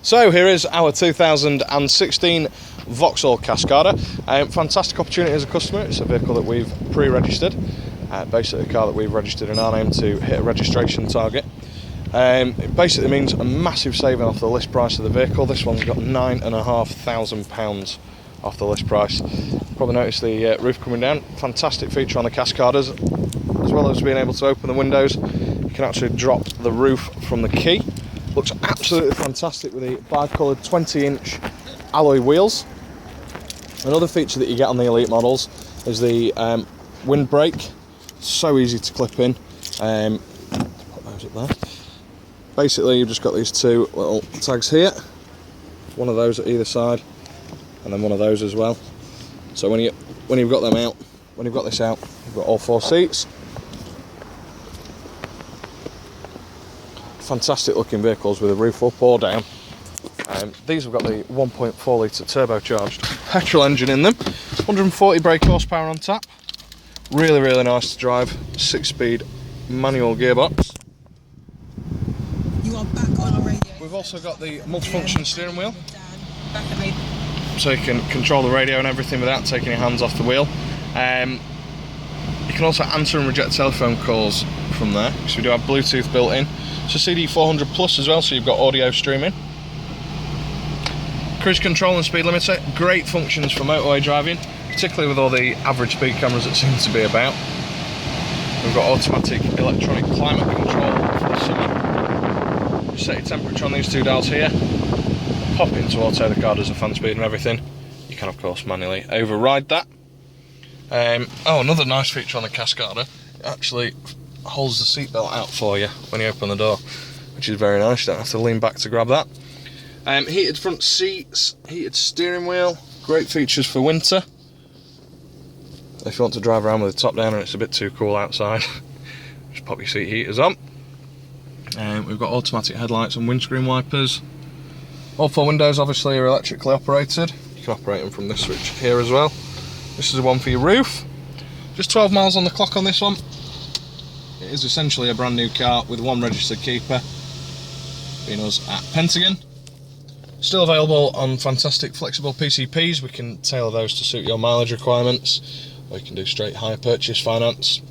So here is our 2016 Vauxhall Cascada. Fantastic opportunity as a customer. It's a vehicle that we've pre-registered. Basically a car that we've registered in our name to hit a registration target. It basically means a massive saving off the list price of the vehicle. This one's got £9,500 off the list price. Probably noticed the roof coming down. Fantastic feature on the Cascadas. As well as being able to open the windows, you can actually drop the roof from the key. Looks absolutely fantastic with the bi-coloured 20-inch alloy wheels. Another feature that you get on the Elite models is the windbreak. So easy to clip in. Put those up there. Basically, you've just got these two little tags here. One of those at either side, and then one of those as well. So when you've got them out, when you've got this out, you've got all four seats. Fantastic looking vehicles with a roof up or down. These have got the 1.4 litre turbocharged petrol engine in them, 140 brake horsepower on tap. Really nice to drive. 6-speed manual gearbox. You are back on a radio. We've also got the multifunction steering wheel, so you can control the radio and everything without taking your hands off the wheel. You can also answer and reject telephone calls from there, because we do have Bluetooth built in. It's a CD400 Plus as well, so you've got audio streaming. Cruise control and speed limiter, great functions for motorway driving, particularly with all the average speed cameras that seem to be about. We've got automatic electronic climate control for the summer. You set your temperature on these two dials here, pop into auto, the car does a fan speed and everything. You can of course manually override that. Another nice feature on the Cascada, it actually holds the seatbelt out for you when you open the door, which is very nice. You don't have to lean back to grab that. Heated front seats, heated steering wheel, great features for winter. If you want to drive around with the top down and it's a bit too cool outside, just pop your seat heaters on. We've got automatic headlights and windscreen wipers. All four windows obviously are electrically operated. You can operate them from this switch here as well. This is the one for your roof. Just 12 miles on the clock on this one. It is essentially a brand new car with one registered keeper, being us at Pentagon. Still available on fantastic flexible PCPs. We can tailor those to suit your mileage requirements, or you can do straight hire purchase finance.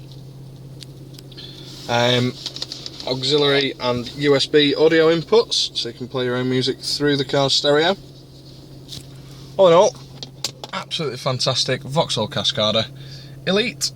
Auxiliary and USB audio inputs, so you can play your own music through the car's stereo. All in all, absolutely fantastic Vauxhall Cascada, Elite.